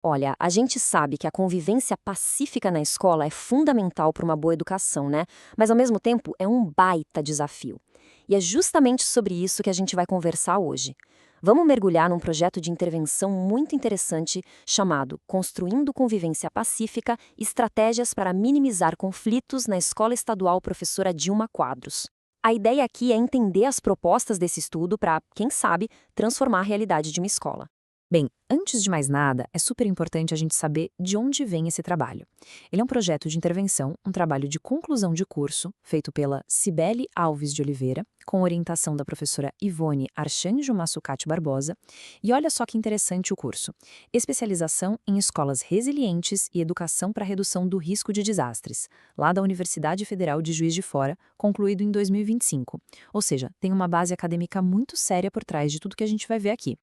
Olha, a gente sabe que a convivência pacífica na escola é fundamental para uma boa educação, né? Mas ao mesmo tempo é um baita desafio. E é justamente sobre isso que a gente vai conversar hoje. Vamos mergulhar num projeto de intervenção muito interessante chamado Construindo Convivência Pacífica: Estratégias para Minimizar Conflitos na Escola Estadual Professora Dilma Quadros. A ideia aqui é entender as propostas desse estudo para, quem sabe, transformar a realidade de uma escola. Bem, antes de mais nada, é super importante a gente saber de onde vem esse trabalho. Ele é um projeto de intervenção, um trabalho de conclusão de curso, feito pela Cibele Alves de Oliveira, com orientação da professora Ivone Archanjo Massucati Barbosa. E olha só que interessante o curso. Especialização em escolas resilientes e educação para redução do risco de desastres, lá da Universidade Federal de Juiz de Fora, concluído em 2025. Ou seja, tem uma base acadêmica muito séria por trás de tudo que a gente vai ver aqui.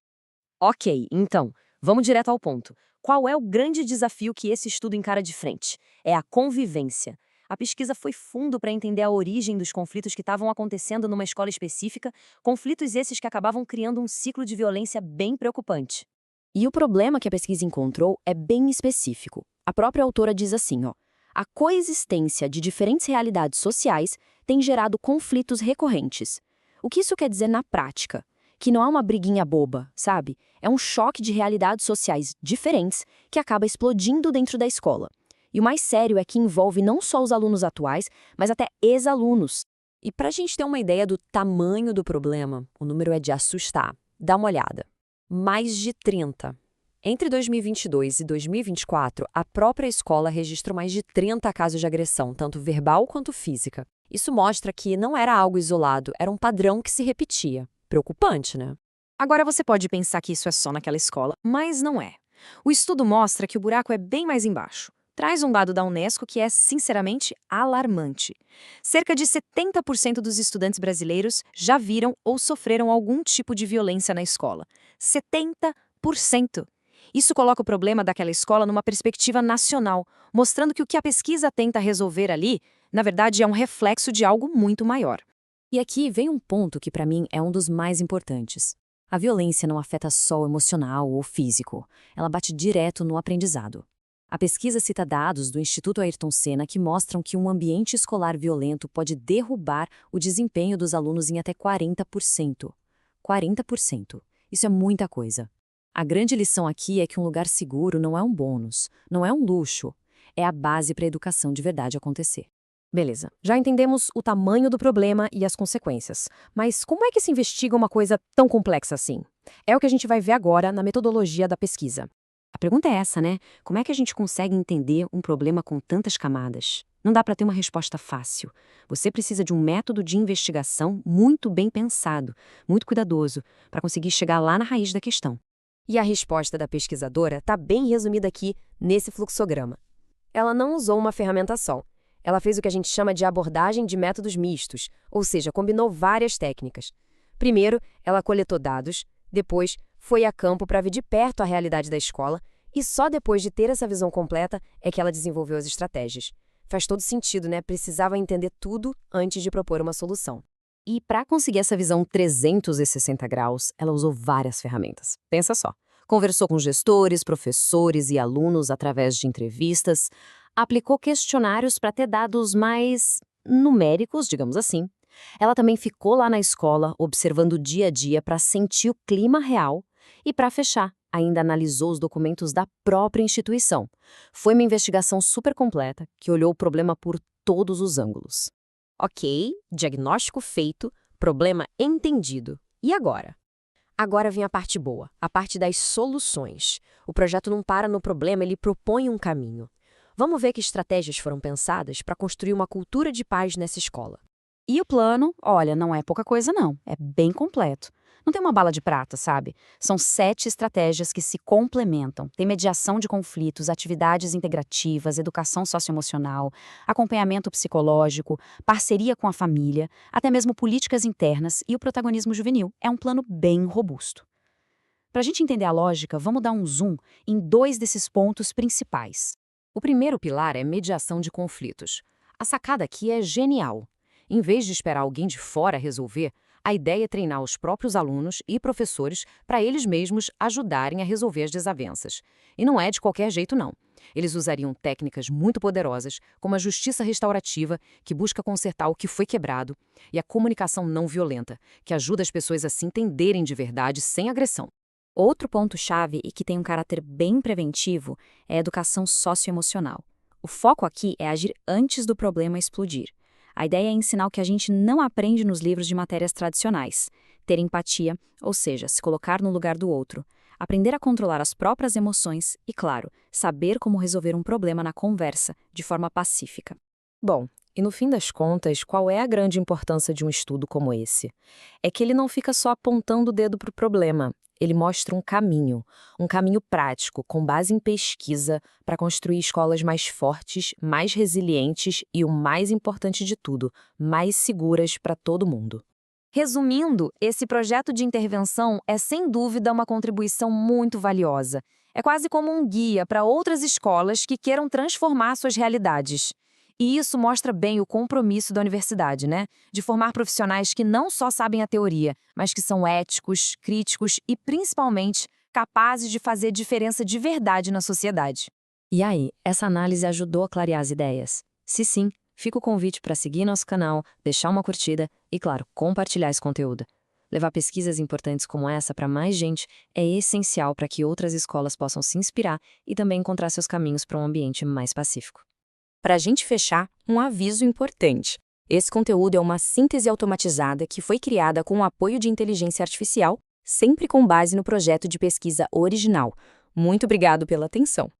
Ok, então, vamos direto ao ponto. Qual é o grande desafio que esse estudo encara de frente? É a convivência. A pesquisa foi fundo para entender a origem dos conflitos que estavam acontecendo numa escola específica, conflitos esses que acabavam criando um ciclo de violência bem preocupante. E o problema que a pesquisa encontrou é bem específico. A própria autora diz assim, ó: a coexistência de diferentes realidades sociais tem gerado conflitos recorrentes. O que isso quer dizer na prática? Que não é uma briguinha boba, sabe? É um choque de realidades sociais diferentes que acaba explodindo dentro da escola. E o mais sério é que envolve não só os alunos atuais, mas até ex-alunos. E para a gente ter uma ideia do tamanho do problema, o número é de assustar. Dá uma olhada. Mais de 30. Entre 2022 e 2024, a própria escola registrou mais de 30 casos de agressão, tanto verbal quanto física. Isso mostra que não era algo isolado, era um padrão que se repetia. Preocupante, né? Agora você pode pensar que isso é só naquela escola, mas não é. O estudo mostra que o buraco é bem mais embaixo. Traz um dado da Unesco que é, sinceramente, alarmante. Cerca de 70% dos estudantes brasileiros já viram ou sofreram algum tipo de violência na escola. 70%! Isso coloca o problema daquela escola numa perspectiva nacional, mostrando que o que a pesquisa tenta resolver ali, na verdade, é um reflexo de algo muito maior. E aqui vem um ponto que para mim é um dos mais importantes. A violência não afeta só o emocional ou físico, ela bate direto no aprendizado. A pesquisa cita dados do Instituto Ayrton Senna que mostram que um ambiente escolar violento pode derrubar o desempenho dos alunos em até 40%. 40%. Isso é muita coisa. A grande lição aqui é que um lugar seguro não é um bônus, não é um luxo, é a base para a educação de verdade acontecer. Beleza, já entendemos o tamanho do problema e as consequências. Mas como é que se investiga uma coisa tão complexa assim? É o que a gente vai ver agora na metodologia da pesquisa. A pergunta é essa, né? Como é que a gente consegue entender um problema com tantas camadas? Não dá para ter uma resposta fácil. Você precisa de um método de investigação muito bem pensado, muito cuidadoso, para conseguir chegar lá na raiz da questão. E a resposta da pesquisadora está bem resumida aqui nesse fluxograma. Ela não usou uma ferramenta só. Ela fez o que a gente chama de abordagem de métodos mistos, ou seja, combinou várias técnicas. Primeiro, ela coletou dados, depois foi a campo para ver de perto a realidade da escola e só depois de ter essa visão completa é que ela desenvolveu as estratégias. Faz todo sentido, né? Precisava entender tudo antes de propor uma solução. E para conseguir essa visão 360 graus, ela usou várias ferramentas. Pensa só. Conversou com gestores, professores e alunos através de entrevistas, aplicou questionários para ter dados mais numéricos, digamos assim. Ela também ficou lá na escola, observando o dia a dia para sentir o clima real e, para fechar, ainda analisou os documentos da própria instituição. Foi uma investigação super completa que olhou o problema por todos os ângulos. Ok, diagnóstico feito, problema entendido. E agora? Agora vem a parte boa, a parte das soluções. O projeto não para no problema, ele propõe um caminho. Vamos ver que estratégias foram pensadas para construir uma cultura de paz nessa escola. E o plano, olha, não é pouca coisa não, é bem completo. Não tem uma bala de prata, sabe? São 7 estratégias que se complementam. Tem mediação de conflitos, atividades integrativas, educação socioemocional, acompanhamento psicológico, parceria com a família, até mesmo políticas internas e o protagonismo juvenil. É um plano bem robusto. Para a gente entender a lógica, vamos dar um zoom em 2 desses pontos principais. O primeiro pilar é mediação de conflitos. A sacada aqui é genial. Em vez de esperar alguém de fora resolver, A ideia é treinar os próprios alunos e professores para eles mesmos ajudarem a resolver as desavenças. E não é de qualquer jeito, não. Eles usariam técnicas muito poderosas, como a justiça restaurativa, que busca consertar o que foi quebrado, e a comunicação não violenta, que ajuda as pessoas a se entenderem de verdade sem agressão. Outro ponto-chave e que tem um caráter bem preventivo é a educação socioemocional. O foco aqui é agir antes do problema explodir. A ideia é ensinar o que a gente não aprende nos livros de matérias tradicionais. Ter empatia, ou seja, se colocar no lugar do outro. Aprender a controlar as próprias emoções e, claro, saber como resolver um problema na conversa, de forma pacífica. Bom, e no fim das contas, qual é a grande importância de um estudo como esse? É que ele não fica só apontando o dedo para o problema. Ele mostra um caminho prático, com base em pesquisa, para construir escolas mais fortes, mais resilientes e, o mais importante de tudo, mais seguras para todo mundo. Resumindo, esse projeto de intervenção é sem dúvida uma contribuição muito valiosa. É quase como um guia para outras escolas que queiram transformar suas realidades. E isso mostra bem o compromisso da universidade, né? De formar profissionais que não só sabem a teoria, mas que são éticos, críticos e, principalmente, capazes de fazer diferença de verdade na sociedade. E aí, essa análise ajudou a clarear as ideias? Se sim, fica o convite para seguir nosso canal, deixar uma curtida e, claro, compartilhar esse conteúdo. Levar pesquisas importantes como essa para mais gente é essencial para que outras escolas possam se inspirar e também encontrar seus caminhos para um ambiente mais pacífico. Para a gente fechar, um aviso importante. Esse conteúdo é uma síntese automatizada que foi criada com o apoio de inteligência artificial, sempre com base no projeto de pesquisa original. Muito obrigado pela atenção.